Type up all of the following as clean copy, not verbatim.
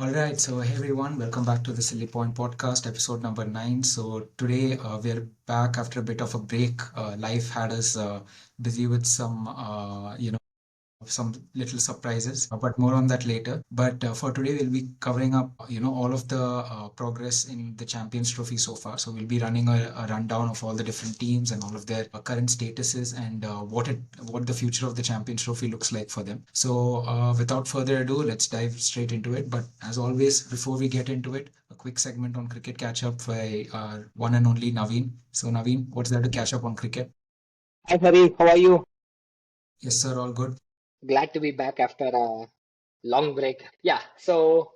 All right, so hey everyone, welcome back to the SillyPoint podcast, episode number 9. So today we're back after a bit of a break. Life had us busy with some little surprises, but more on that later. But for today, we'll be covering up, all of the progress in the Champions Trophy so far. So we'll be running a rundown of all the different teams and all of their current statuses and what the future of the Champions Trophy looks like for them. So without further ado, let's dive straight into it. But as always, before we get into it, a quick segment on cricket catch up by our one and only Naveen. So Naveen, what's there to catch up on cricket? Hi, Hari. How are you? Yes, sir, all good. Glad to be back after a long break. Yeah, so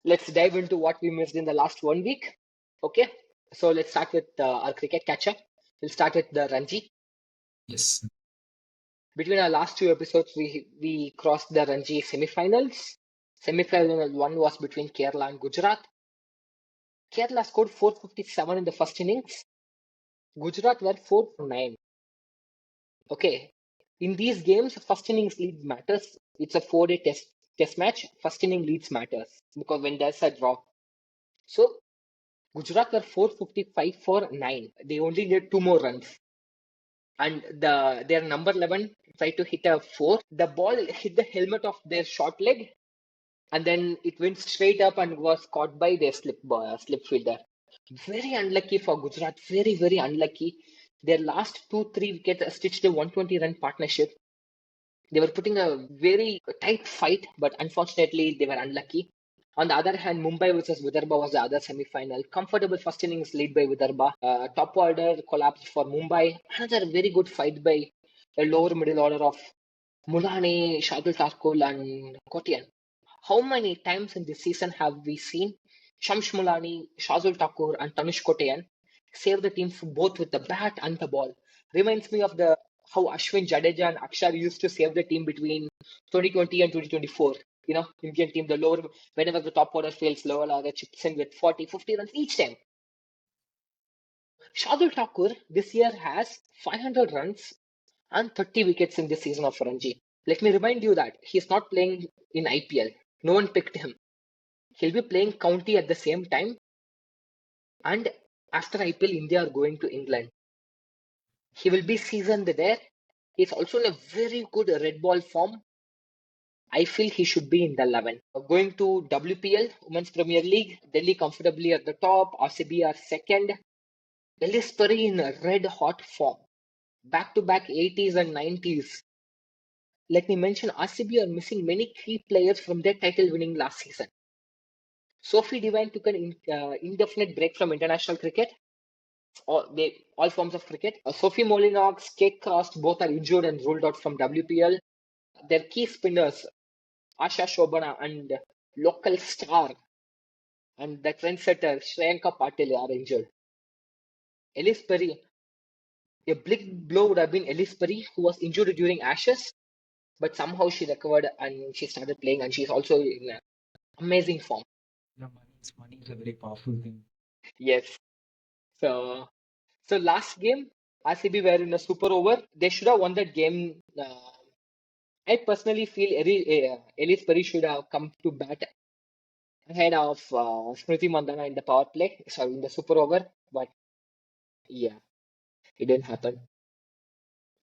let's dive into what we missed in the last 1 week. Okay, so let's start with our cricket catch-up. We'll start with the Ranji. Yes. Between our last two episodes, we crossed the Ranji semi-finals. Semi-final one was between Kerala and Gujarat. Kerala scored 457 in the first innings. Gujarat were 4 for 9. Okay, in these games, first innings lead matters. It's a 4-day test match. First inning leads matters because when there's a draw. So Gujarat were 455 for 9. They only need two more runs. And their number 11 tried to hit a 4. The ball hit the helmet of their short leg and then it went straight up and was caught by their slip fielder. Very unlucky for Gujarat. Very, very unlucky. Their last 2-3 wickets stitched a 120 run partnership. They were putting a very tight fight, but unfortunately they were unlucky. On the other hand, Mumbai versus Vidarbha was the other semi-final. Comfortable first innings lead by Vidarbha. Top order collapsed for Mumbai. Another very good fight by a lower middle order of Mulani, Shardul Thakur and Kotian. How many times in this season have we seen Shams Mulani, Shazul Thakur and Tanush Kotian save the team both with the bat and the ball? Reminds me of the how Ashwin Jadeja and Akshar used to save the team between 2020 and 2024. Indian team, the lower, whenever the top order fails, lower order chips in with 40, 50 runs each time. Shardul Thakur this year has 500 runs and 30 wickets in this season of Ranji. Let me remind you that he's not playing in IPL. No one picked him. He'll be playing county at the same time. And after IPL, India are going to England. He will be seasoned there. He's also in a very good red ball form. I feel he should be in the 11. Going to WPL, Women's Premier League, Delhi comfortably at the top, RCB are second. Ellis Perry in a red hot form. Back to back 80s and 90s. Let me mention RCB are missing many key players from their title winning last season. Sophie Devine took an indefinite break from international cricket, all forms of cricket. Sophie Molinox, Kate Cross, both are injured and ruled out from WPL. Their key spinners, Asha Shobana and local star and the trendsetter Shreyanka Patil are injured. Ellis Perry, a big blow would have been Ellis Perry, who was injured during Ashes, but somehow she recovered and she started playing, and she's also in amazing form. Yeah, money is a very powerful thing. Yes. So, so last game, RCB were in a super over. They should have won that game. I personally feel Ellis Perry should have come to bat ahead of Smriti Mandana in the power play, sorry, in the super over. But yeah, it didn't happen.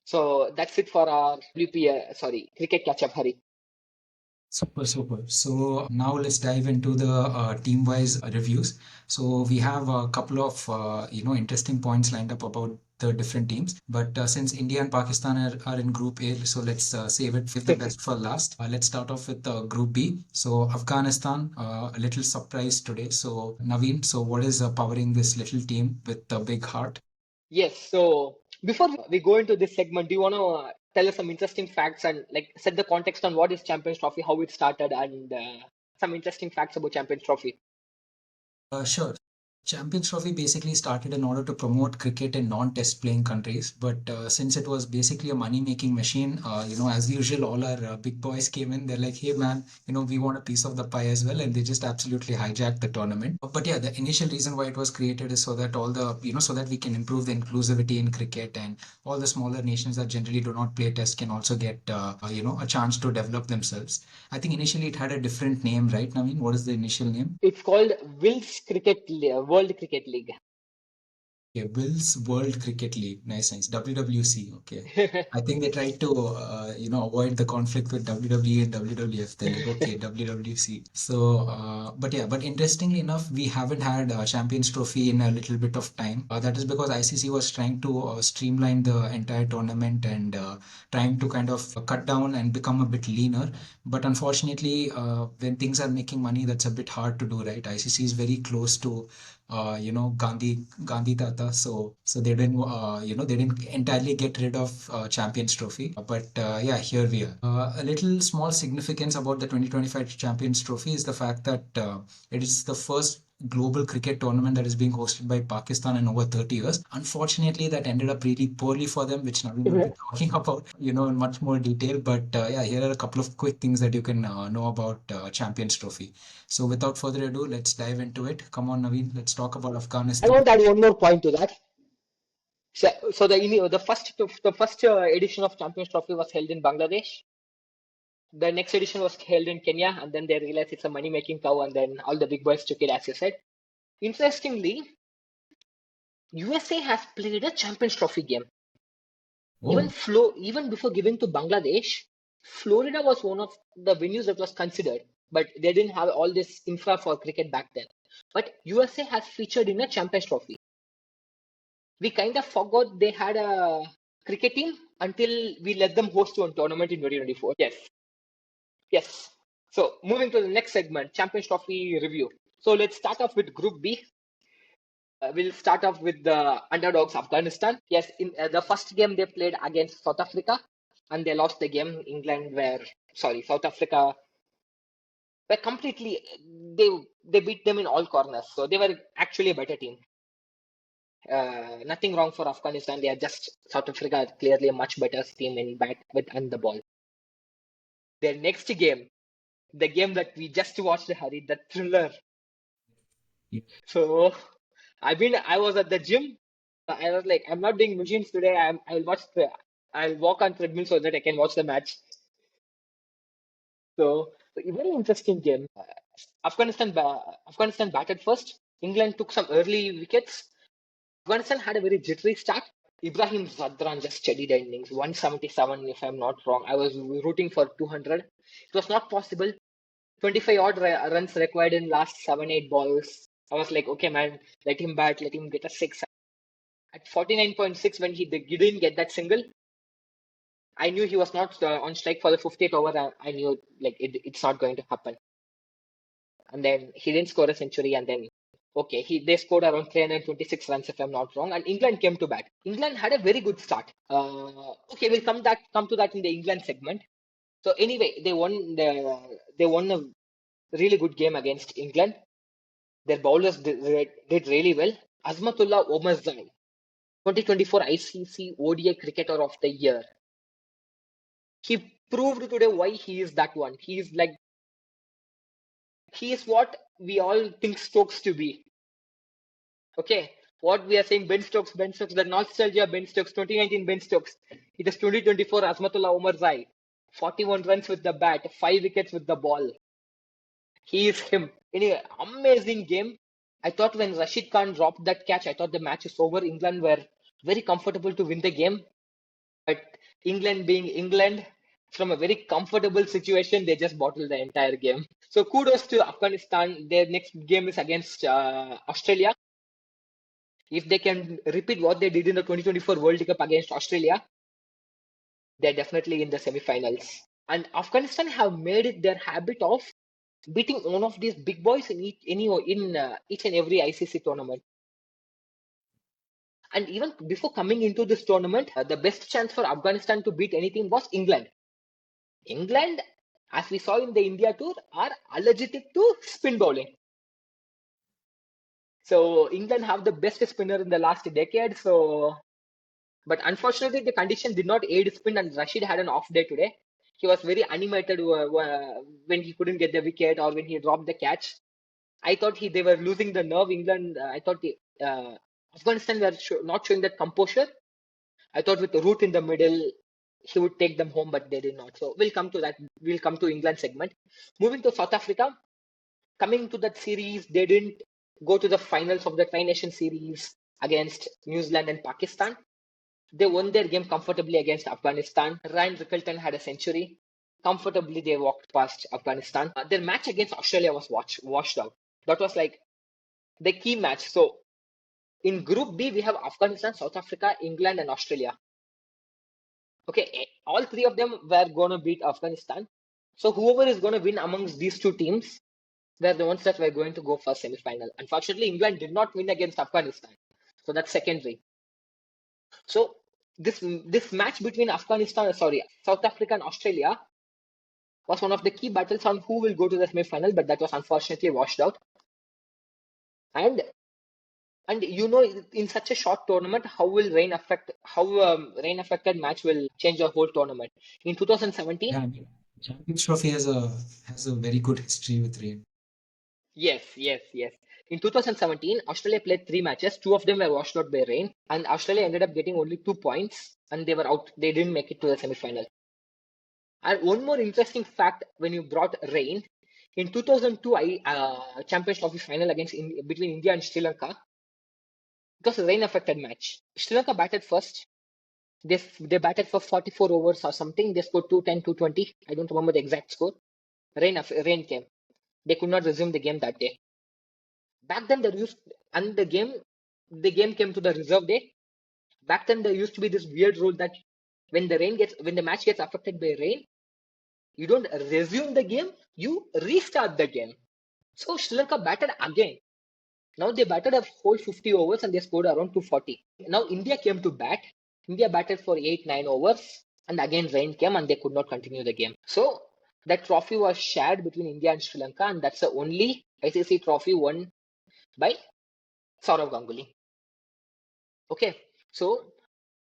So that's it for our cricket catch-up, Hari. Super, super. So now let's dive into the team-wise reviews. So we have a couple of interesting points lined up about the different teams. But since India and Pakistan are in Group A, so let's save it with the best for last. Let's start off with Group B. So Afghanistan, a little surprise today. So Naveen, so what is powering this little team with the big heart? Yes, so before we go into this segment, do you want to tell us some interesting facts and like set the context on what is Champions Trophy, how it started, and some interesting facts about Champions Trophy? Sure. Champions Trophy basically started in order to promote cricket in non-test playing countries, but since it was basically a money-making machine, as usual, all our big boys came in. They're like, "Hey, man, we want a piece of the pie as well," and they just absolutely hijacked the tournament. But yeah, the initial reason why it was created is so that so that we can improve the inclusivity in cricket, and all the smaller nations that generally do not play test can also get, a chance to develop themselves. I think initially it had a different name, right, Naveen? What is the initial name? It's called World Cricket League. Okay, Will's World Cricket League. Nice, nice. WWC. Okay. I think they tried to, avoid the conflict with WWE and WWF. They're like, okay, WWC. So, but interestingly enough, we haven't had a Champions Trophy in a little bit of time. That is because ICC was trying to streamline the entire tournament and trying to kind of cut down and become a bit leaner. But unfortunately, when things are making money, that's a bit hard to do, right? ICC is very close to Gandhi Tata. So they didn't entirely get rid of Champions Trophy. But yeah, here we are. A little small significance about the 2025 Champions Trophy is the fact that it is the first global cricket tournament that is being hosted by Pakistan in over 30 years. Unfortunately, that ended up really poorly for them, which Naveen will be talking about, in much more detail. But yeah, here are a couple of quick things that you can know about Champions Trophy. So without further ado, let's dive into it. Come on, Naveen, let's talk about I Afghanistan. want to add one more point to that. So the first edition of Champions Trophy was held in Bangladesh. The next edition was held in Kenya, and then they realized it's a money-making cow, and then all the big boys took it, as you said. Interestingly, USA has played a Champions Trophy game. Oh, Even before giving to Bangladesh, Florida was one of the venues that was considered, but they didn't have all this infra for cricket back then. But USA has featured in a Champions Trophy. We kind of forgot they had a cricket team until we let them host one tournament in 2024. Yes, yes. So moving to the next segment, Champions Trophy review. So let's start off with Group B. We'll start off with the underdogs, Afghanistan. Yes, in the first game they played against South Africa, and they lost the game. South Africa were completely they beat them in all corners. So they were actually a better team. Nothing wrong for Afghanistan. They are just South Africa are clearly a much better team in bat with and the ball. Their next game, the game that we just watched, Hari, the thriller. yeah. So I was at the gym. I was like, I'm not doing machines today. I'll walk on treadmill so that I can watch the match. So a very interesting game. Afghanistan batted first. England took some early wickets. Afghanistan had a very jittery start. Ibrahim Zadran just steadied the innings, 177 if I'm not wrong. I was rooting for 200. It was not possible. 25 odd runs required in last 7 8 balls. I was like, okay, man, let him bat, let him get a six. At 49.6, when he didn't get that single, I knew he was not on strike for the 50th over. I knew like it's not going to happen. And then he didn't score a century, and then okay, they scored around 326 runs if I'm not wrong, and England came to bat. England had a very good start. Okay, we'll come to that in the England segment. So anyway, they won a really good game against England. Their bowlers did really well. Azmatullah Omarzai, 2024 ICC ODI Cricketer of the Year. He proved today why he is that one. He is what we all think Stokes to be. Okay, what we are saying, Ben Stokes, the nostalgia Ben Stokes, 2019 Ben Stokes. It is 2024 Azmatullah Omarzai, 41 runs with the bat, 5 wickets with the ball. He is him. Anyway, amazing game. I thought when Rashid Khan dropped that catch, I thought the match is over. England were very comfortable to win the game. But England being England, from a very comfortable situation, they just bottled the entire game. So kudos to Afghanistan. Their next game is against Australia. If they can repeat what they did in the 2024 World Cup against Australia, they're definitely in the semi-finals. And Afghanistan have made it their habit of beating one of these big boys in each and every ICC tournament. And even before coming into this tournament, the best chance for Afghanistan to beat anything was England. England, as we saw in the India tour, are allergic to spin bowling. So England have the best spinner in the last decade. But unfortunately, the condition did not aid spin, and Rashid had an off day today. He was very animated when he couldn't get the wicket or when he dropped the catch. I thought they were losing the nerve. England, I thought Afghanistan were not showing that composure. I thought with the root in the middle, he would take them home, but they did not. So we'll come to that. We'll come to England segment. Moving to South Africa, coming to that series, they didn't go to the finals of the Tri Nation series against New Zealand and Pakistan. They won their game comfortably against Afghanistan. Ryan Rickelton had a century. Comfortably, they walked past Afghanistan. Their match against Australia was washed out. That was like the key match. So in Group B, we have Afghanistan, South Africa, England, and Australia. Okay, all three of them were going to beat Afghanistan. So whoever is going to win amongst these two teams, they're the ones that were going to go for semi-final. Unfortunately, England did not win against Afghanistan. So that's secondary. So this match between South Africa and Australia was one of the key battles on who will go to the semi-final, but that was unfortunately washed out. And in such a short tournament, how rain affected match will change the whole tournament. In 2017, Yeah, I mean, Champions Trophy has a very good history with rain. yes. In 2017, Australia played 3 matches. 2 of them were washed out by rain, and Australia ended up getting only 2 points, and they were out. They didn't make it to the semi-final. And one more interesting fact when you brought rain, in 2002 Champions Trophy final between India and Sri Lanka, it was a rain affected match. Sri Lanka batted first. They batted for 44 overs or something. They scored 210, 220. I don't remember the exact score. Rain came. They could not resume the game that day. Back then the game came to the reserve day. Back then there used to be this weird rule that when the match gets affected by rain, you don't resume the game, you restart the game. So Sri Lanka batted again. Now they batted a whole 50 overs and they scored around 240. Now India came to bat. India batted for 8-9 overs and again rain came and they could not continue the game. So that trophy was shared between India and Sri Lanka, and that's the only ICC trophy won by Saurav Ganguly. Okay, so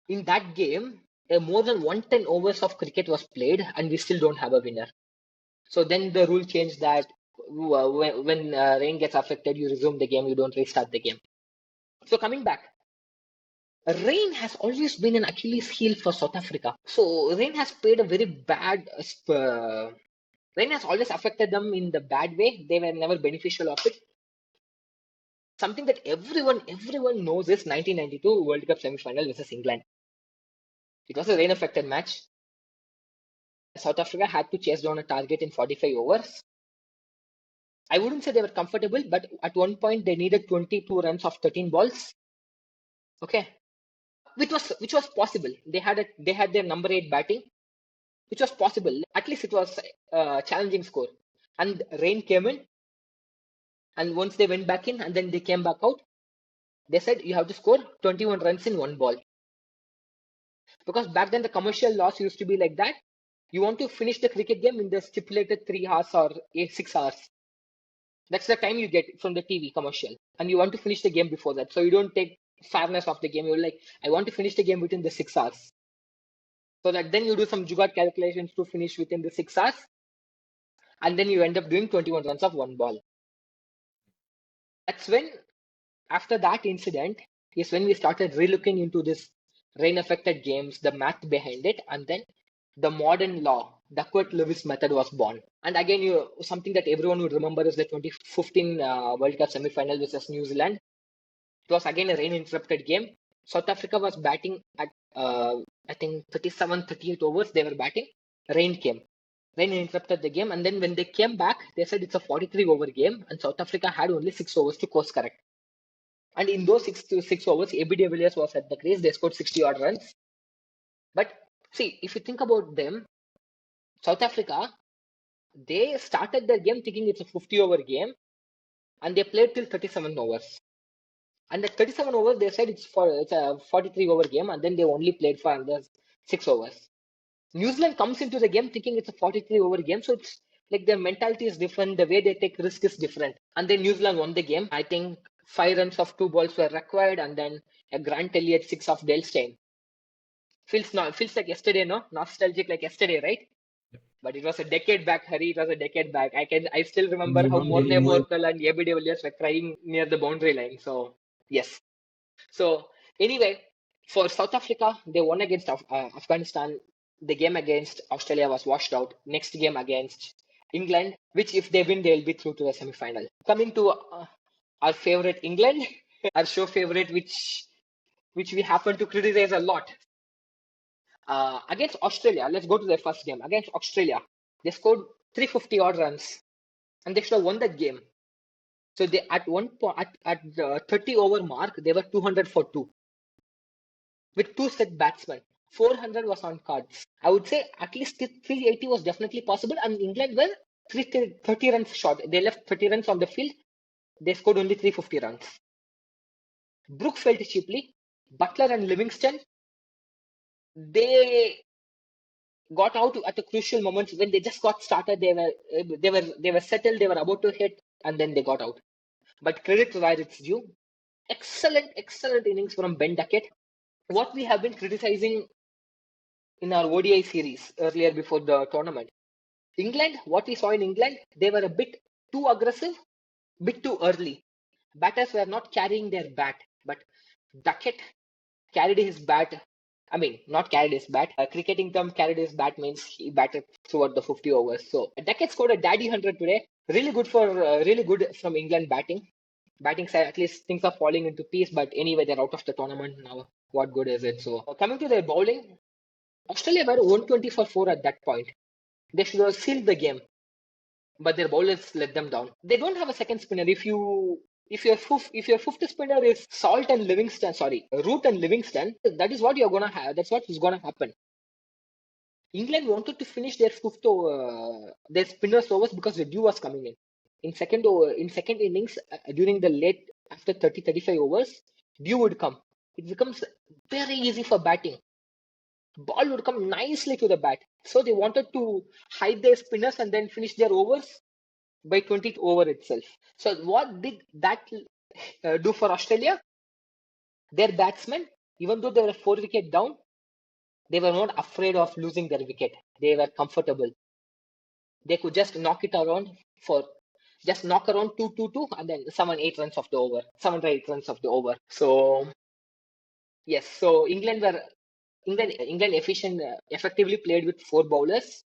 in that game, more than 110 overs of cricket was played and we still don't have a winner. So then the rule changed that when rain gets affected, you resume the game, you don't restart the game. So coming back, rain has always been an Achilles heel for South Africa. So rain has played a very bad. Rain has always affected them in the bad way. They were never beneficial of it. Something that everyone knows is 1992 World Cup semi-final versus England. It was a rain affected match. South Africa had to chase down a target in 45 overs. I wouldn't say they were comfortable, but at one point they needed 22 runs of 13 balls. Okay, which was possible. They had their number 8 batting, which was possible. At least it was a challenging score. And rain came in, and once they went back in and then they came back out, they said you have to score 21 runs in 1 ball. Because back then the commercial laws used to be like that. You want to finish the cricket game in the stipulated 3 hours or 6 hours. That's the time you get from the TV commercial. And you want to finish the game before that. So you don't take fairness of the game. You're like, I want to finish the game within the 6 hours. So that then you do some jugaad calculations to finish within the 6 hours. And then you end up doing 21 runs of 1 ball. That's when, after that incident, is when we started relooking into this rain-affected games, the math behind it, and then the modern law, Duckworth-Lewis method was born. And again, something that everyone would remember is the 2015 World Cup semi-final versus New Zealand. It was again a rain-interrupted game. South Africa was batting at, I think, 37, 38 overs. They were batting. Rain came. Rain interrupted the game. And then when they came back, they said it's a 43-over game. And South Africa had only 6 overs to course correct. And in those 6 overs, AB de Villiers was at the crease. They scored 60-odd runs. But see, if you think about them, South Africa, they started their game thinking it's a 50-over game, and they played till 37 overs. And at 37 overs, they said it's a 43-over game, and then they only played for another 6 overs. New Zealand comes into the game thinking it's a 43-over game, so it's like their mentality is different, the way they take risk is different. And then New Zealand won the game, I think 5 runs of 2 balls were required, and then a Grant Elliott 6 of Dale Steyn. Feels like yesterday, no? Nostalgic like yesterday, right? But it was a decade back, Hari. It was a decade back. I still remember You how don't really Morne know it. Morkel and AB de Villiers were crying near the boundary line. So yes. So anyway, for South Africa, they won against Afghanistan. The game against Australia was washed out. Next game against England, which if they win, they'll be through to the semi-final. Coming to our favorite England, our show favorite, which we happen to criticize a lot. Against Australia, let's go to their first game. Against Australia, they scored 350 odd runs, and they should have won that game. So they at one point at the 30 over mark, they were 200 for 2 with 2 set batsmen. 400 was on cards. I would say at least 380 was definitely possible, and England were 30 runs short. They left 30 runs on the field. They scored only 350 runs. Brook failed cheaply. Butler and Livingston, they got out at a crucial moment when they just got started. They were settled. They were about to hit, and then they got out. But credit where it's due. Excellent innings from Ben Duckett. What we have been criticizing in our ODI series earlier before the tournament. England, what we saw in England, they were a bit too aggressive, bit too early. Batters were not carrying their bat, but Duckett carried his bat. I mean, not carried his bat. Cricketing term, carried his bat means he batted throughout the 50 overs. So Duckett scored a daddy 100 today. Really good from England batting. Batting side, at least things are falling into piece. But anyway, they're out of the tournament now. What good is it? So coming to their bowling, Australia were 120 for 4 at that point. They should have sealed the game, but their bowlers let them down. They don't have a second spinner. If your fifth spinner is Root and Livingston, that is what you're gonna have. That's what is gonna happen. England wanted to finish their their spinners overs because the dew was coming in. In second innings, during the late after 30-35 overs, dew would come. It becomes very easy for batting. Ball would come nicely to the bat. So they wanted to hide their spinners and then finish their overs by 20th over itself. So what did that do for Australia? Their batsmen, even though they were 4 wicket down, they were not afraid of losing their wicket. They were comfortable. They could just knock it around knock around 2-2-2 and then 7-8 runs of the over. 7-8 runs of the over. So yes, so England effectively played with 4 bowlers,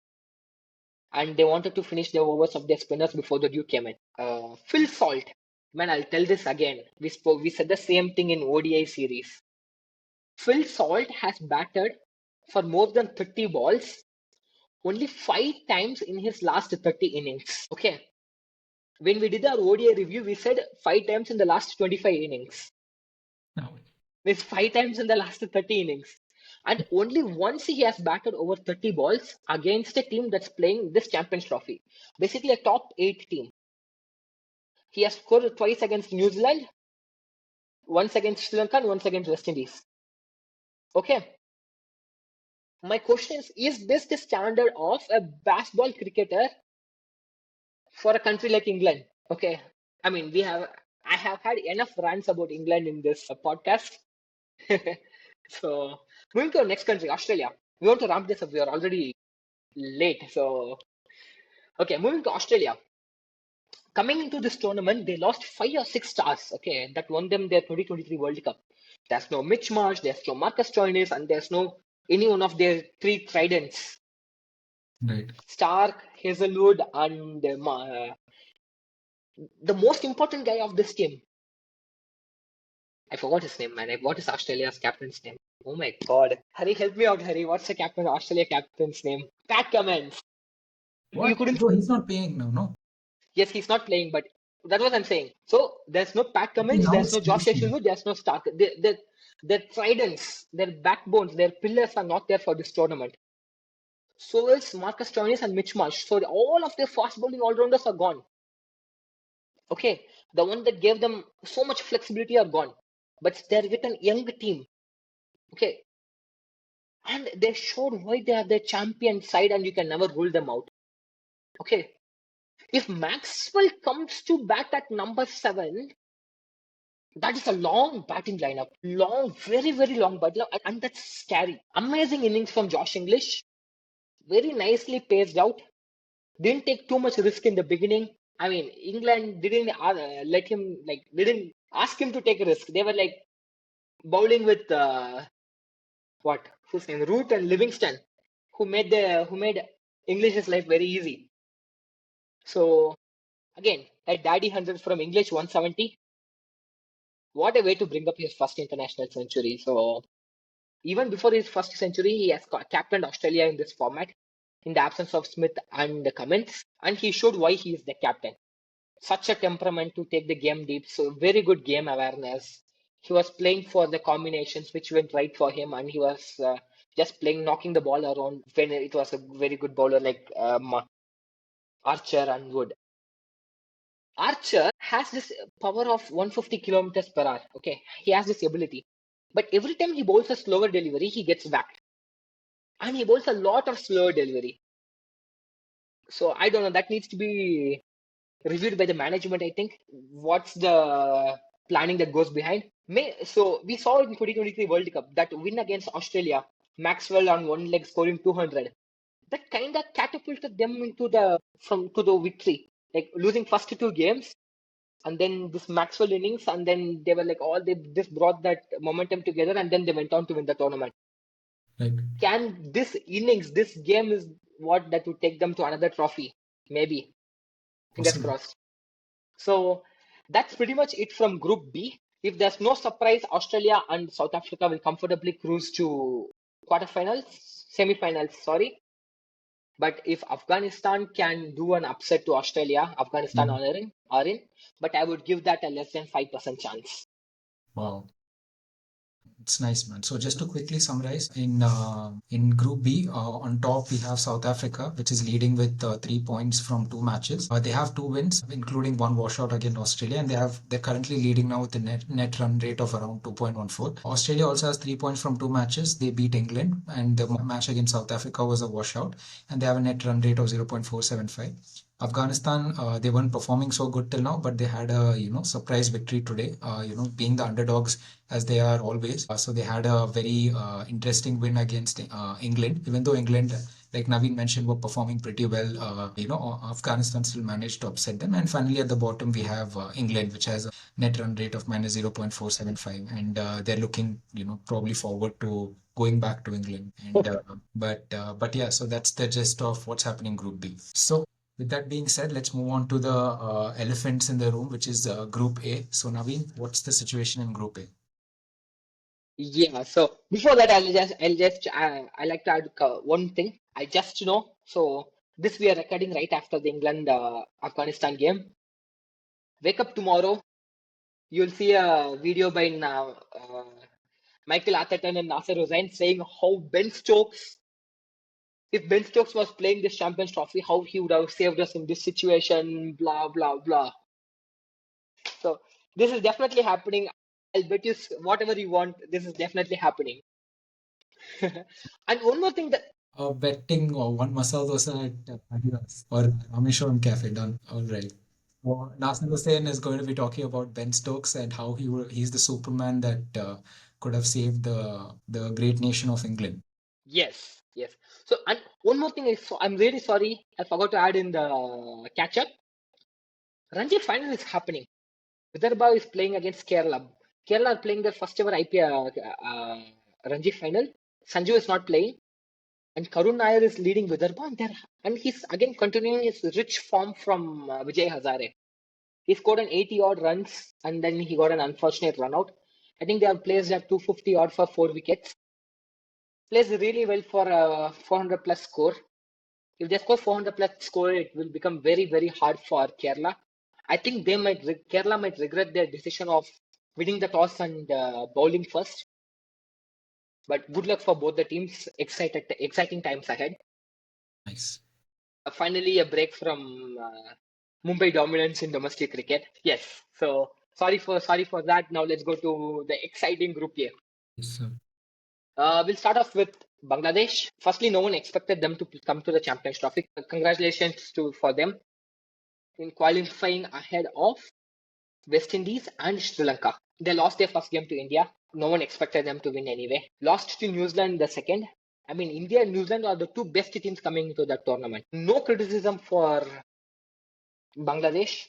and they wanted to finish the overs of their spinners before the dew came in. Phil Salt, man, I'll tell this again. We said the same thing in ODI series. Phil Salt has batted for more than 30 balls only 5 times in his last 30 innings. Okay. When we did our ODI review, we said 5 times in the last 25 innings. No. It's 5 times in the last 30 innings. And only once he has batted over 30 balls against a team that's playing this Champions Trophy. Basically a top 8 team. He has scored twice against New Zealand, once against Sri Lanka, and once against West Indies. Okay. My question is this the standard of a basketball cricketer for a country like England? Okay. I mean, I have had enough rants about England in this podcast. So, moving to our next country, Australia. We want to ramp this up. We are already late. So, okay, moving to Australia. Coming into this tournament, they lost 5 or 6 stars, okay, that won them their 2023 World Cup. There's no Mitch Marsh, there's no Marcus Stoinis, and there's no any one of their 3 tridents. Right. Stark, Hazelwood, and the most important guy of this team. I forgot his name, man. What is Australia's captain's name? Oh my god. Harry, help me out, Harry. What's the Australia captain's name? Pat Cummins. What? You couldn't. So he's not paying now, no? Yes, he's not playing, but that's what I'm saying. So there's no Pat He Cummins, there's announced no Josh this week. Ashwin, there's no Stark. Their tridents, their backbones, their pillars are not there for this tournament. So is Marcus Stoinis and Mitch Marsh. So all of their fast bowling all-rounders are gone. Okay, the one that gave them so much flexibility are gone. But they're with a young team. Okay, and they showed why they are the champion side and you can never rule them out. Okay, if Maxwell comes to bat at number 7, That is a long batting lineup. Long, very, very long batting lineup, and that's scary. Amazing innings from Josh English. Very nicely paced out. Didn't take too much risk in the beginning. I mean, England didn't let him, like, didn't ask him to take a risk. They were like bowling with what? Who's name? Root and Livingston, who made English's life very easy. So again, a daddy 100 from English 170. What a way to bring up his first international century. So even before his first century, he has captained Australia in this format in the absence of Smith and Cummins, and he showed why he is the captain. Such a temperament to take the game deep, so very good game awareness. He was playing for the combinations which went right for him, and he was just playing, knocking the ball around when it was a very good bowler like Archer and Wood. Archer has this power of 150 kilometers per hour. Okay, he has this ability. But every time he bowls a slower delivery, he gets whacked. And he bowls a lot of slower delivery. So I don't know, that needs to be reviewed by the management, I think. What's the planning that goes behind? So we saw in 2023 World Cup that win against Australia, Maxwell on one leg scoring 200. That kind of catapulted them into the victory. Like losing first two games, and then this Maxwell innings, and then they were like they just brought that momentum together, and then they went on to win the tournament. Like, Can this innings, this game is what that would take them to another trophy? Maybe. Fingers possible. crossed. So that's pretty much it from Group B. If there's no surprise, Australia and South Africa will comfortably cruise to quarterfinals, semi-finals, sorry. But if Afghanistan can do an upset to Australia, Afghanistan Yeah. are in, but I would give that a less than 5% chance. Wow. It's nice, man. So just to quickly summarize, in Group B, on top we have South Africa, which is leading with 3 points from two matches. They have two wins, including one washout against Australia, and they're currently leading now with a net run rate of around 2.14. Australia also has 3 points from two matches. They beat England, and the match against South Africa was a washout, and they have a net run rate of 0.475. Afghanistan, they weren't performing so good till now, but they had a surprise victory today. Being the underdogs as they are always. So they had a very interesting win against England, even though England, like Naveen mentioned, were performing pretty well. Afghanistan still managed to upset them. And finally, at the bottom, we have England, which has a net run rate of minus 0.475, and they're looking, probably forward to going back to England. And but yeah, so that's the gist of what's happening in Group B. So with that being said, let's move on to the elephants in the room, which is Group A. So Naveen, what's the situation in Group A? Yeah, so before that, I like to add one thing. I just know. So this we are recording right after the England Afghanistan game. Wake up tomorrow, you'll see a video by now Michael Atherton and Nasser Hussain saying how if Ben Stokes was playing this Champions Trophy, how he would have saved us in this situation, blah blah blah. So this is definitely happening. I'll bet you whatever you want. This is definitely happening. And one more thing that Betting or one masala dosa at Adidas or Rameshwaram Cafe. Done. All right. Well, Nasir Hussain is going to be talking about Ben Stokes and how he's the Superman that could have saved the great nation of England. yes, yes. So and one more thing is, so I'm really sorry, I forgot to add in the catch up. Ranji final is happening. Vidarbha is playing against Kerala. Kerala are playing their first ever IPL Ranji final. Sanju is not playing, and Karun Nair is leading Vidarbha, and he's again continuing his rich form from Vijay Hazare. He scored an 80 odd runs, and then he got an unfortunate run out. I think they have placed at 250 odd for 4 wickets. Plays really well for a 400 plus score. If they score 400 plus score, it will become very, very hard for Kerala. I think Kerala might regret their decision of winning the toss and bowling first. But good luck for both the teams. Exciting times ahead. Nice. Finally, a break from Mumbai dominance in domestic cricket. Yes. So sorry for that. Now let's go to the exciting Group A. Yes, sir. We'll start off with Bangladesh. Firstly, no one expected them to come to the Champions Trophy. Congratulations for them in qualifying ahead of West Indies, and Sri Lanka. They lost their first game to India. No one expected them to win anyway. Lost to New Zealand the second. I mean, India and New Zealand are the two best teams coming into that tournament. No criticism for Bangladesh.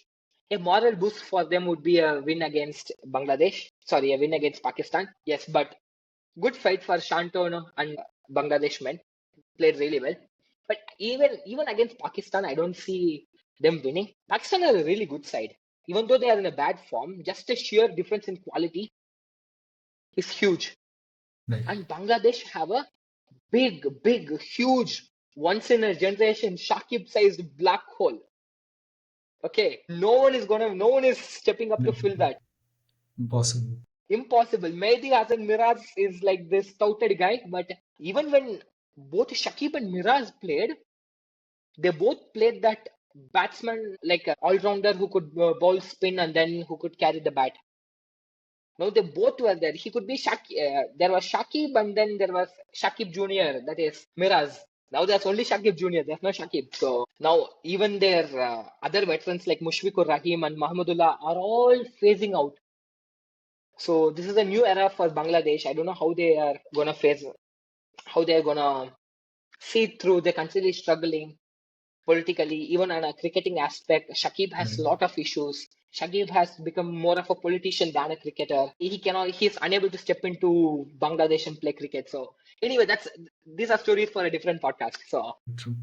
A moral boost for them would be a win against Bangladesh. Sorry, a win against Pakistan. Yes, but good fight for Shantonu and Bangladesh men. Played really well. But even against Pakistan, I don't see them winning. Pakistan are a really good side. Even though they are in a bad form, just a sheer difference in quality is huge. Right. And Bangladesh have a big, huge, once in a generation Shakib-sized black hole. Okay, no one is stepping up to fill that. Impossible. Impossible. Mehdi Hasan Miraz is like this touted guy, but even when both Shakib and Miraz played, they both played that batsman like an all-rounder who could bowl spin and then who could carry the bat. No, they both were there. He could be there was Shakib and then there was Shakib Junior, that is Miraz. Now there's only Shakib Junior. There's no Shakib. So now even their other veterans like Mushfiqur Rahim and Mahmudullah are all phasing out. So this is a new era for Bangladesh. I don't know how they are gonna face, how they are gonna see through. They're constantly struggling politically, even on a cricketing aspect. Shakib has a lot of issues. Shakib has become more of a politician than a cricketer. He's unable to step into Bangladesh and play cricket. So anyway, these are stories for a different podcast. So True.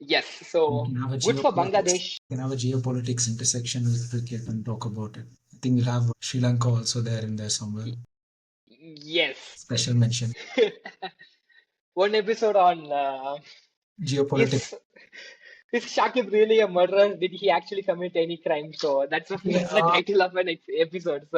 yes, We so can have a good for geopolitics. Bangladesh. We can have a geopolitics intersection with cricket and talk about it. I think we'll have Sri Lanka also there in there somewhere. Yes. Special mention. One episode on Geopolitics. is Shakib really a murderer? Did he actually commit any crime? So that's the title of an episode.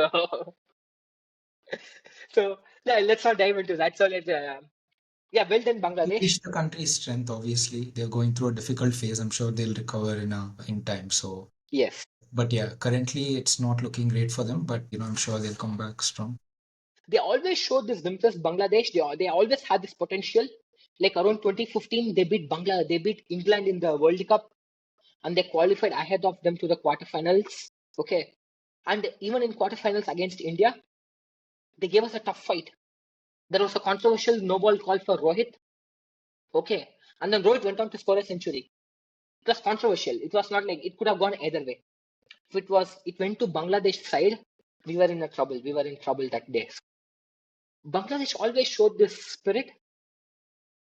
So yeah, let's not dive into that. So yeah, well done, We Bangladesh. wish the country's strength, obviously. They're going through a difficult phase. I'm sure they'll recover in time. So Yes, but yeah, currently it's not looking great for them, but I'm sure they'll come back strong. they always showed this themselves. Bangladesh, they always had this potential. Like around 2015, they beat England in the World Cup, and they qualified ahead of them to the quarterfinals. Okay, and even in quarterfinals against India, they gave us a tough fight. There was a controversial no ball call for Rohit. Okay, and then Rohit went on to score a century. It was controversial. It was not like it could have gone either way. If it went to Bangladesh side, we were in trouble. We were in trouble that day. Bangladesh always showed this spirit.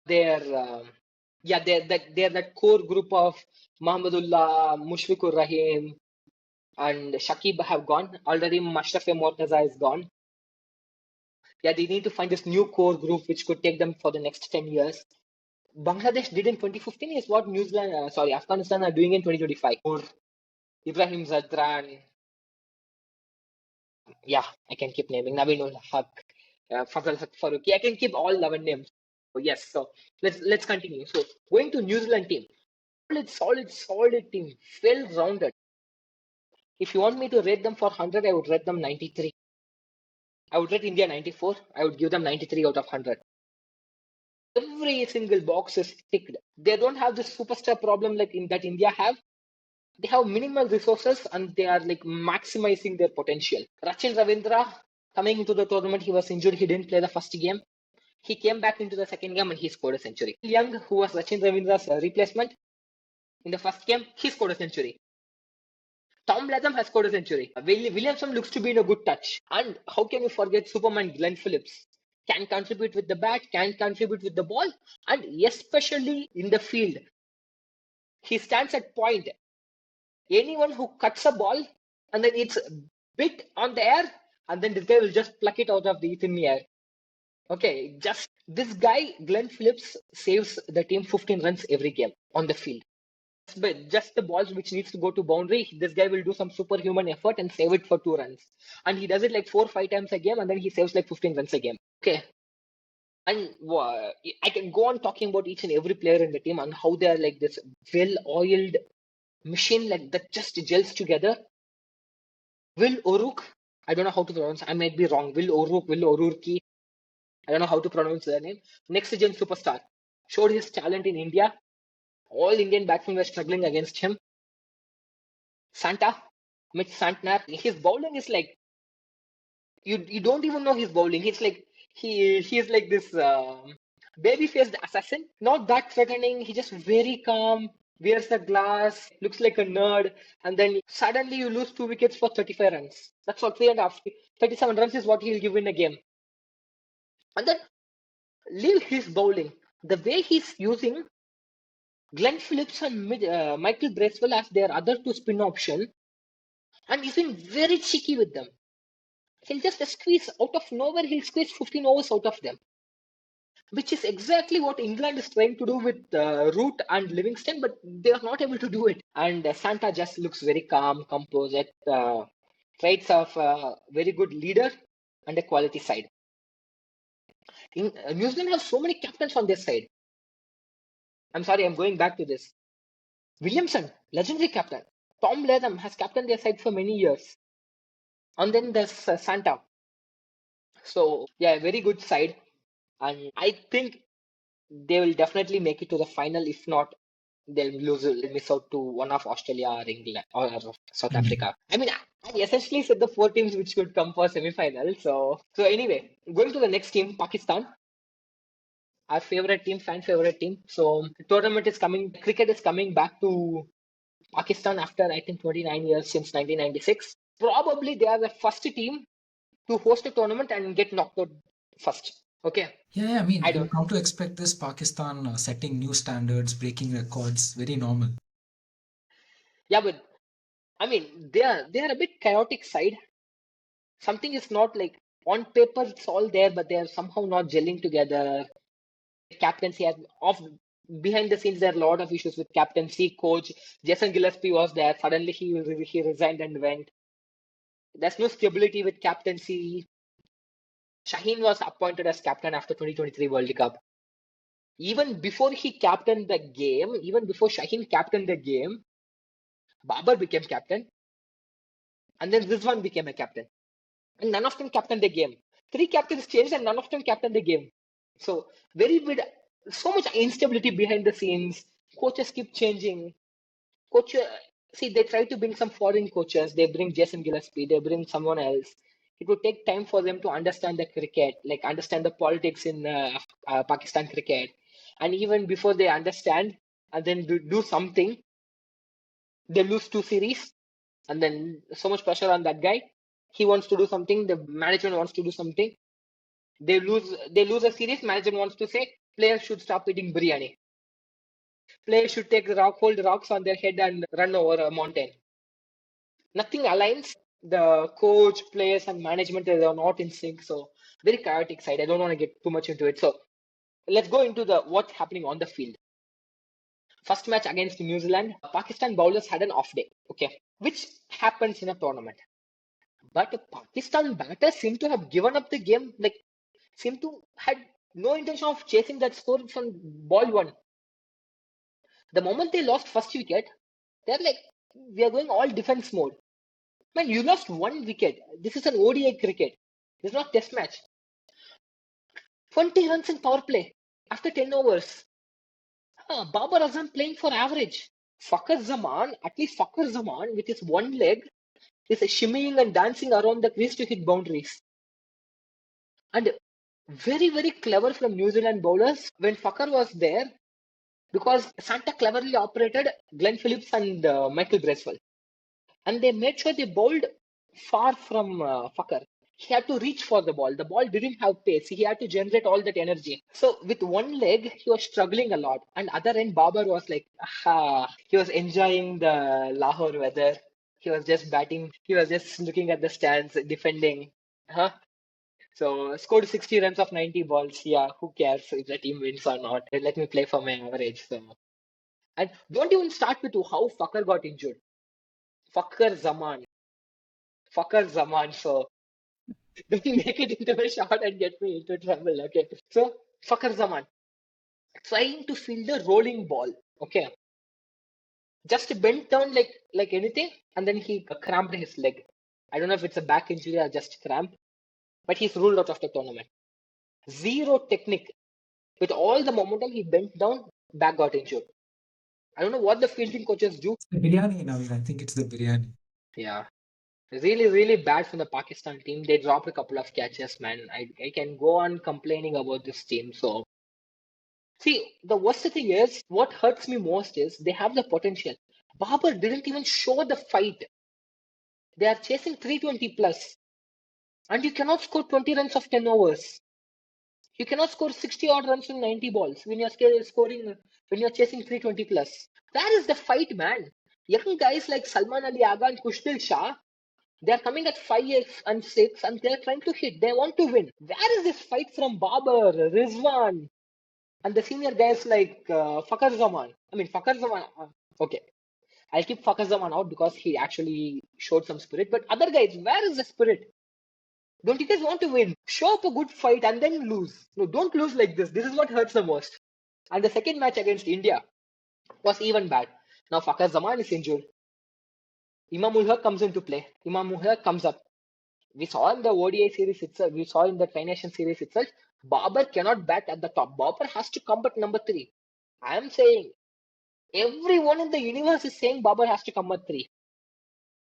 They're they're that core group of Mahmudullah, Mushfiqur Rahim, and Shakib have gone. Already Mashraf Mortaza is gone. Yeah, they need to find this new core group which could take them for the next 10 years. Bangladesh did in 2015 is what Afghanistan are doing in 2025. Or Ibrahim Zadran. Yeah, I can keep naming Naveenul Haq, Fazal Haq Faruqi. I can keep all 11 names. So yes, so let's continue. So going to New Zealand team, solid team, well rounded. If you want me to rate them for 100, I would rate them 93. I would rate India 94. I would give them 93 out of 100. Every single box is ticked. They don't have this superstar problem like in that India have. They have minimal resources and they are like maximizing their potential. Rachin Ravindra coming into the tournament, he was injured. He didn't play the first game. He came back into the second game and he scored a century. Young, who was Rachin Ravindra's replacement in the first game, he scored a century. Tom Latham has scored a century. Williamson looks to be in a good touch. And how can you forget Superman Glenn Phillips? Can contribute with the bat, can contribute with the ball, and especially in the field. He stands at point. Anyone who cuts a ball and then it's bit on the air, and then this guy will just pluck it out of the thin air. Okay, just this guy, Glenn Phillips, saves the team 15 runs every game on the field. But just the balls which needs to go to boundary, this guy will do some superhuman effort and save it for 2 runs. And he does it like 4 or 5 times a game, and then he saves like 15 runs a game. Okay. And I can go on talking about each and every player in the team and how they are like this well-oiled machine like that just gels together. Will Oruk, I don't know how to pronounce. I might be wrong. Will Orurki. I don't know how to pronounce their name. Next gen superstar. Showed his talent in India. All Indian batsmen were struggling against him. Santa, Mitch Santner, his bowling is like you don't even know he's bowling. He's like he's like this baby-faced assassin, not that threatening. He just very calm, wears the glass, looks like a nerd, and then suddenly you lose 2 wickets for 35 runs. That's all, 37 runs is what he'll give in a game. And then leave his bowling. The way he's using Glenn Phillips and Michael Bracewell as their other two spin option, and he's been very cheeky with them. He'll just squeeze out of nowhere, he'll squeeze 15 overs out of them, which is exactly what England is trying to do with Root and Livingston, but they are not able to do it. And Santa just looks very calm, composed, traits of a very good leader and a quality side. New Zealand has so many captains on their side. I'm sorry, I'm going back to this. Williamson, legendary captain. Tom Latham has captained their side for many years. And then there's Santa. So, yeah, very good side. And I think they will definitely make it to the final. If not, they'll miss out to one of Australia or England or South Africa. I mean, I essentially said the 4 teams which could come for semi-final. So anyway, going to the next team, Pakistan. Our favorite team, fan favorite team. So the tournament is coming. Cricket is coming back to Pakistan after I think 29 years since 1996. Probably they are the first team to host a tournament and get knocked out first. Okay. Yeah, I mean, I you don't. come to expect this Pakistan setting new standards, breaking records, very normal. Yeah, but I mean they are a bit chaotic side. Something is not like on paper it's all there, but they are somehow not gelling together. Captaincy has off behind the scenes there are a lot of issues with captaincy. Coach Jason Gillespie was there. Suddenly he resigned and went. There's no stability with captaincy. Shaheen was appointed as captain after 2023 World Cup. Even before he captained the game, even before Shaheen captained the game, Babar became captain, and then Rizwan became a captain. And none of them captained the game. 3 captains changed, and none of them captained the game. So very big, so much instability behind the scenes. Coaches keep changing. Coach, see, they try to bring some foreign coaches. They bring Jason Gillespie. They bring someone else. It would take time for them to understand the cricket, like understand the politics in Pakistan cricket. And even before they understand and then do something, they lose 2 series. And then so much pressure on that guy. He wants to do something. The management wants to do something. They lose a series. Management wants to say players should stop eating biryani. Players should hold rocks on their head and run over a mountain. Nothing aligns. The coach, players, and management are not in sync. So very chaotic side. I don't want to get too much into it. So let's go into the what's happening on the field. First match against New Zealand, Pakistan bowlers had an off day. Okay, which happens in a tournament. But Pakistan batters seem to have given up the game. Like seem to had no intention of chasing that score from ball one. The moment they lost first wicket, they're like, we are going all defense mode. Man, you lost 1 wicket. This is an ODI cricket. This is not test match. 20 runs in power play after 10 overs. Babar Azam playing for average. Fakhar Zaman, at least Fakhar Zaman with his one leg, is shimmying and dancing around the crease to hit boundaries. And very, very clever from New Zealand bowlers when Fakhar was there because Santa cleverly operated Glenn Phillips and Michael Bracewell. And they made sure they bowled far from Fakhar. He had to reach for the ball. The ball didn't have pace. He had to generate all that energy. So with one leg, he was struggling a lot. And other end, Babar was like, aha. He was enjoying the Lahore weather. He was just batting. He was just looking at the stands, defending. Huh? So scored 60 runs of 90 balls. Yeah, who cares if the team wins or not? Let me play for my average. So, and don't even start with how Fakhar got injured. Fakhar Zaman. Fakhar Zaman. So don't make it into a shot and get me into trouble. Okay. So Fakhar Zaman trying to field a rolling ball. Okay. Just bent down like anything, and then he cramped his leg. I don't know if it's a back injury or just cramp, but he's ruled out of the tournament. Zero technique. With all the momentum, he bent down, back got injured. I don't know what the fielding coaches do. The biryani, Naveen. I think it's the biryani. Yeah. Really, really bad from the Pakistan team. They dropped a couple of catches, man. I can go on complaining about this team. So, see, the worst thing is, what hurts me most is they have the potential. Babar didn't even show the fight. They are chasing 320 plus, and you cannot score 20 runs of 10 overs. You cannot score 60 odd runs in 90 balls when you're scoring when you're chasing 320 plus. That is the fight, man. Young guys like Salman Ali Agha and Kushbil Shah, they are coming at 5 and 6 and they're trying to hit. They want to win. Where is this fight from Babar, Rizwan, and the senior guys like Fakhar Zaman? I mean, Fakhar Zaman. Okay, I'll keep Fakhar Zaman out because he actually showed some spirit. But other guys, where is the spirit? Don't you guys want to win? Show up a good fight and then lose. No, don't lose like this. This is what hurts the most. And the second match against India was even bad. Now Fakhar Zaman is injured. Imam ul Haq comes into play. Imam ul Haq comes up. We saw in the ODI series itself, we saw in the Tri Nation series itself, Babar cannot bat at the top. Babar has to come at number 3. I am saying, everyone in the universe is saying Babar has to come at 3.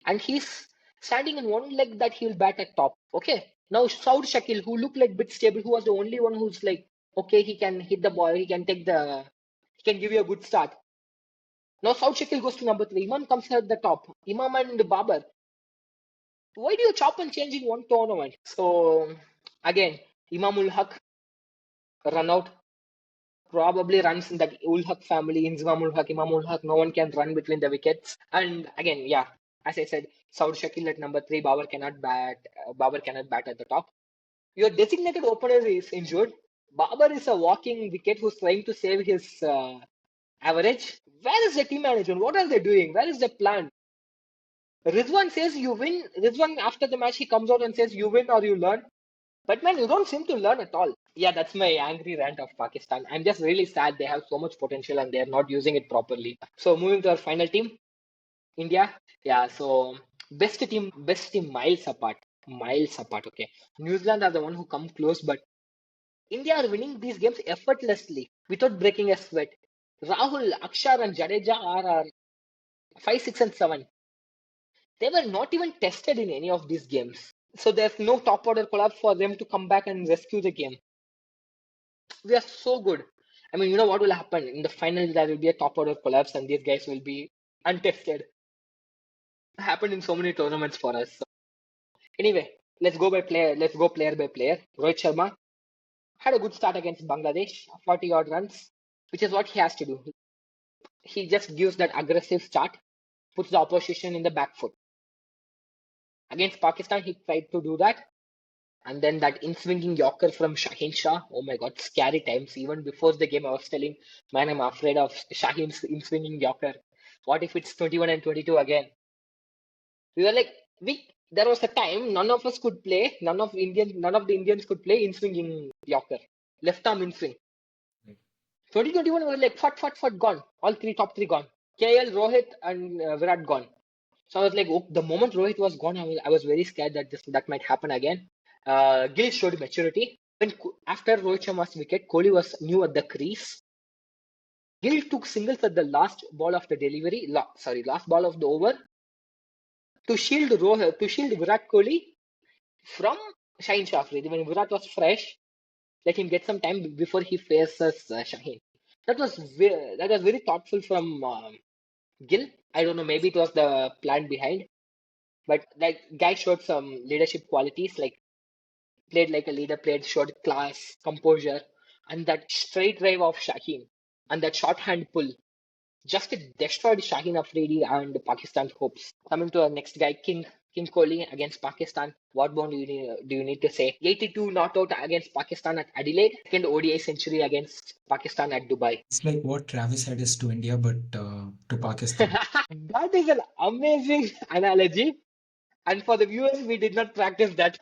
And he's standing in one leg that he'll bat at top. Okay. Now Saud Shakil, who looked like bit stable, who was the only one who's like, okay, he can hit the ball, he can give you a good start. Now Saud Shakil goes to number 3. Imam comes at the top. Imam and Babar. Why do you chop and change in one tournament? So again, Imam ul Haq run out. Probably runs in that ul Haq family, Imam ul Haq. No one can run between the wickets. And again, yeah, as I said, Saud Shakil at number 3. Babar cannot bat. Babar cannot bat at the top. Your designated opener is injured. Babar is a walking wicket who's trying to save his average. Where is the team management? What are they doing? Where is the plan? Rizwan says you win. Rizwan, after the match, he comes out and says you win or you learn. But man, you don't seem to learn at all. Yeah, that's my angry rant of Pakistan. I'm just really sad they have so much potential and they're not using it properly. So moving to our final team, India. Yeah, so best team miles apart. Miles apart, okay. New Zealand are the one who come close, but India are winning these games effortlessly without breaking a sweat. Rahul, Akshar, and Jadeja are 5, 6, and 7. They were not even tested in any of these games. So there's no top order collapse for them to come back and rescue the game. We are so good. I mean, you know what will happen? In the final, there will be a top order collapse and these guys will be untested. Happened in so many tournaments for us. So, anyway, let's go by player. Let's go player by player. Rohit Sharma had a good start against Bangladesh, 40 odd runs, which is what he has to do. He just gives that aggressive start, puts the opposition in the back foot. Against Pakistan, he tried to do that. And then that in-swinging Yorker from Shaheen Shah. Oh my God, scary times. Even before the game, I was telling, man, I'm afraid of Shaheen's in-swinging Yorker. What if it's 21 and 22 again? We were like, there was a time none of us could play, none of the Indians could play in-swinging Yorker. Left arm in-swing. 2021 was like, fat, gone. All top three gone. KL, Rohit, and Virat gone. So I was like, oh, the moment Rohit was gone, I was very scared that that might happen again. Gill showed maturity. After Rohit Sharma's wicket, Kohli was new at the crease. Gill took singles at the last ball of the last ball of the over to shield Virat Kohli from Shaheen Shah. When Virat was fresh, let him get some time before he faces Shaheen. That was very thoughtful from Gill. I don't know, maybe it was the plan behind, but that guy showed some leadership qualities, like played like a leader, showed class, composure, and that straight drive of Shaheen and that short hand pull just destroyed Shaheen Afridi and Pakistan's hopes. Coming to our next guy, King Kohli against Pakistan. What more do you need to say? 82 not out against Pakistan at Adelaide. Second ODI century against Pakistan at Dubai. It's like what Travis Head is to India, but to Pakistan. That is an amazing analogy. And for the viewers, we did not practice that.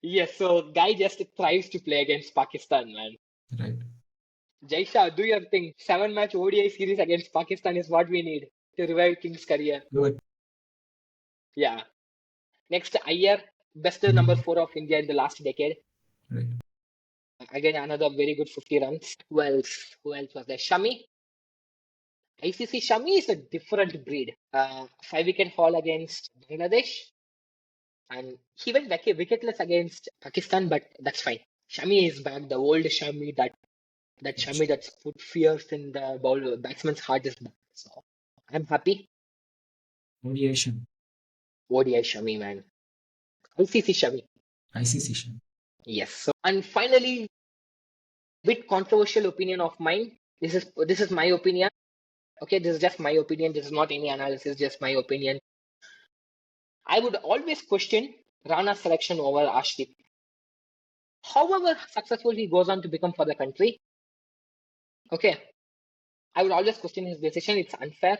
Yes, so guy just thrives to play against Pakistan, man. Right. Jaisha, do your thing. 7-match ODI series against Pakistan is what we need to revive King's career. Good. Yeah. Next, Iyer, best number 4 of India in the last decade. Right. Again, another very good 50 runs. Who else was there? Shami. ICC Shami is a different breed. 5 wicket haul against Bangladesh, and he went wicketless against Pakistan, but that's fine. Shami is back. The old Shami, that Shami that's put fears in the batsman's heart is back. So I'm happy. Variation. ODI Shami, man. ICC Shami. ICC Champions. Yes. So, and finally, bit controversial opinion of mine. This is my opinion. Okay, this is just my opinion. This is not any analysis, just my opinion. I would always question Rana's selection over Ashdeep. However successful he goes on to become for the country, okay, I would always question his decision. It's unfair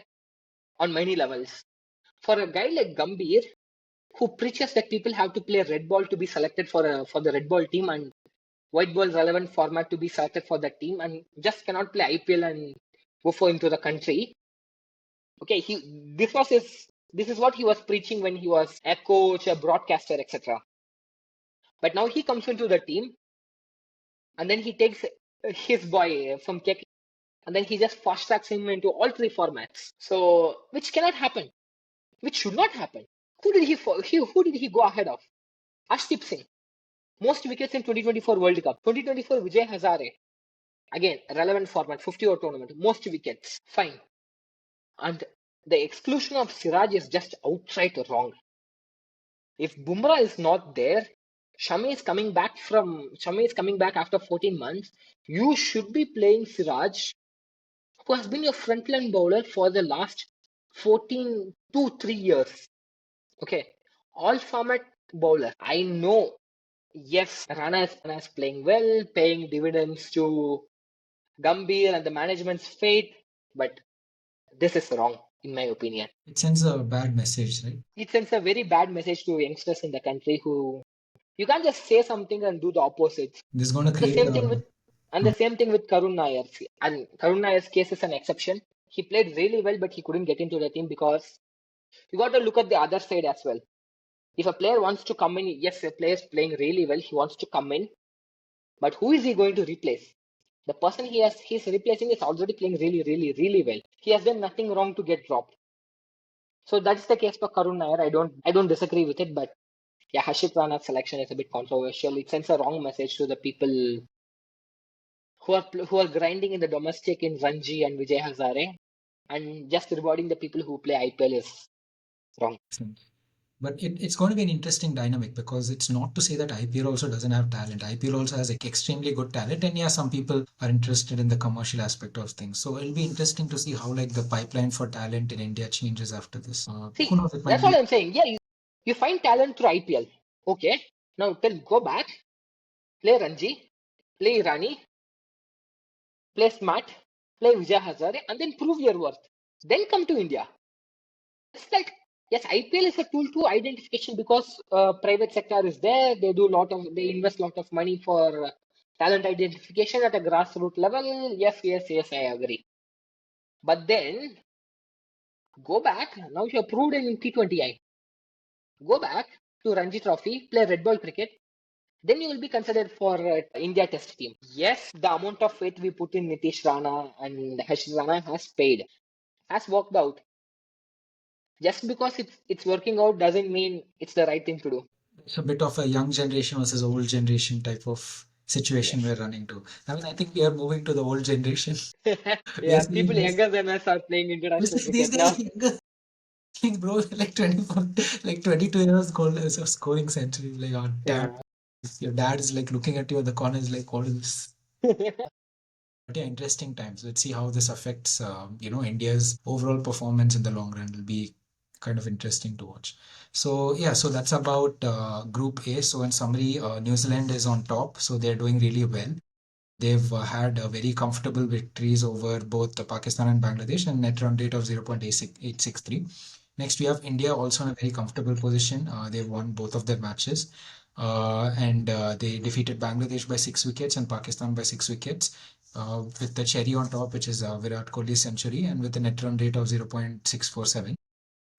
on many levels. For a guy like Gambhir, who preaches that people have to play red ball to be selected for the red ball team and white ball relevant format to be selected for that team, and just cannot play IPL and go for into the country. Okay, this is what he was preaching when he was a coach, a broadcaster, etc. But now he comes into the team, and then he takes his boy from KK, and then he just fast tracks him into all three formats. So, which cannot happen, which should not happen. Who did he go ahead of? Ashdeep Singh. Most wickets in 2024 World Cup. 2024 Vijay Hazare. Again, relevant format, 50-over tournament. Most wickets. Fine. And the exclusion of Siraj is just outright wrong. If Bumrah is not there, Shami is coming back after 14 months. You should be playing Siraj, who has been your frontline bowler for the last 3 years. Okay, all format bowler. I know, yes, Rana is playing well, paying dividends to Gambhir and the management's faith, but this is wrong, in my opinion. It sends a bad message, right? It sends a very bad message to youngsters in the country who you can't just say something and do the opposite. This is going to The create same thing with the same thing with Karun Nair. And Karun Nair's case is an exception. He played really well, but he couldn't get into the team because you got to look at the other side as well. If a player wants to come in, yes, a player is playing really well, he wants to come in, but who is he going to replace? The person he's replacing is already playing really, really, really well. He has done nothing wrong to get dropped. So that's the case for Karun Nair. I don't disagree with it, but yeah, Harshit Rana's selection is a bit controversial. It sends a wrong message to the people who are grinding in the domestic in Ranji and Vijay Hazare, and just rewarding the people who play IPL is wrong. But it's going to be an interesting dynamic because it's not to say that IPL also doesn't have talent. IPL also has extremely good talent, and yeah, some people are interested in the commercial aspect of things. So it'll be interesting to see how like the pipeline for talent in India changes after this. See, Who knows? that's what I'm saying. Yeah, you find talent through IPL. Okay, now go back, play Ranji, play Irani, play smart, play Vijay Hazare, and then prove your worth. Then come to India. It's like, yes, IPL is a tool to identification because private sector is there. They invest a lot of money for talent identification at a grassroots level. Yes, I agree. But then go back. Now you're proved in T20I. Go back to Ranji Trophy, play red ball cricket. Then you will be considered for India Test team. Yes, the amount of faith we put in Nitish Rana and Harshit Rana has worked out. Just because it's working out doesn't mean it's the right thing to do. It's a bit of a young generation versus old generation type of situation we're running to. I mean, I think we are moving to the old generation. Yeah, people younger than us are playing international cricket These now. guys younger, bro, like 24, like 22 years goal is a scoring century. Like, oh, damn. Your dad is like looking at you in the corner, is like, what is this? But yeah, interesting times. Let's see how this affects, India's overall performance in the long run. It'll be kind of interesting to watch. So yeah, so that's about Group A. So in summary, New Zealand is on top. So they're doing really well. They've had very comfortable victories over both Pakistan and Bangladesh and net run rate of 0.863. Next, we have India also in a very comfortable position. They've won both of their matches. And they defeated Bangladesh by 6 wickets and Pakistan by 6 wickets. With the cherry on top, which is Virat Kohli's century, and with a net run rate of 0.647.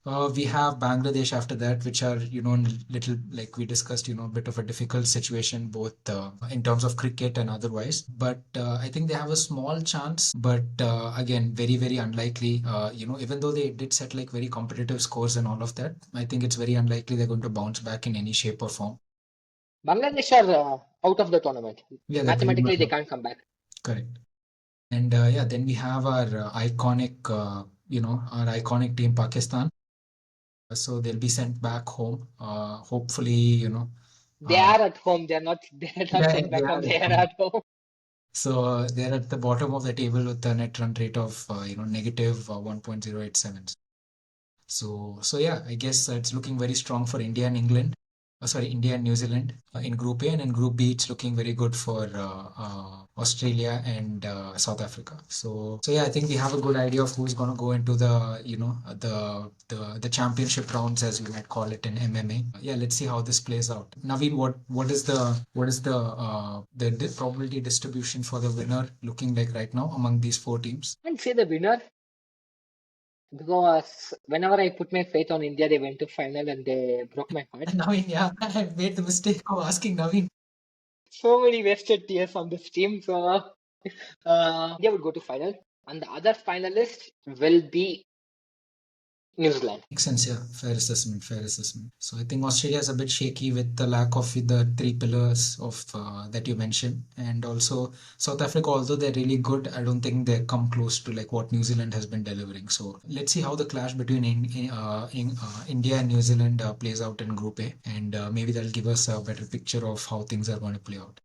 We have Bangladesh after that, which are, little like we discussed, a bit of a difficult situation, both in terms of cricket and otherwise. But I think they have a small chance, but again, very, very unlikely. Even though they did set like very competitive scores and all of that, I think it's very unlikely they're going to bounce back in any shape or form. Bangladesh are out of the tournament. Yeah, they're pretty Mathematically, much they out. can't come back. Correct. And yeah, then we have our iconic team, Pakistan. So they'll be sent back home. Hopefully, They uh, are at home. They're not yeah, sent they back are home. They at are home. at home. So they're at the bottom of the table with a net run rate of negative 1.087. So yeah, I guess it's looking very strong for India and England. Sorry, India and New Zealand in Group A, and in Group B, it's looking very good for Australia and South Africa. So yeah, I think we have a good idea of who's going to go into the the championship rounds, as we might call it in MMA. Yeah, let's see how this plays out. Naveen, what is the probability distribution for the winner looking like right now among these four teams? And say the winner because whenever I put my faith on India, they went to final and they broke my heart. Naveen, yeah, I made the mistake of asking Naveen. So many wasted tears on this team. So India would go to final, and the other finalist will be New Zealand. Makes sense, yeah. Fair assessment, fair assessment. So I think Australia is a bit shaky with the lack of the three pillars of that you mentioned, and also South Africa. Although they're really good, I don't think they come close to like what New Zealand has been delivering. So let's see how the clash between India and New Zealand plays out in Group A, and maybe that'll give us a better picture of how things are going to play out.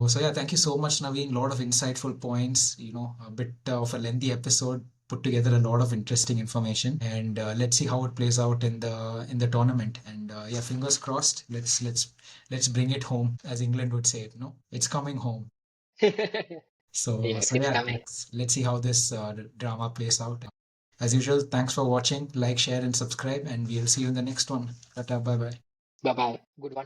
So yeah, thank you so much, Naveen. A lot of insightful points. A bit of a lengthy episode, put together a lot of interesting information, and let's see how it plays out in the tournament. And yeah, fingers crossed. Let's bring it home, as England would say it. No, it's coming home. So Yes, so it's yeah, coming. let's see how this drama plays out. As usual, thanks for watching. Like, share, and subscribe, and we'll see you in the next one. Tata, bye bye. Bye bye. Good one.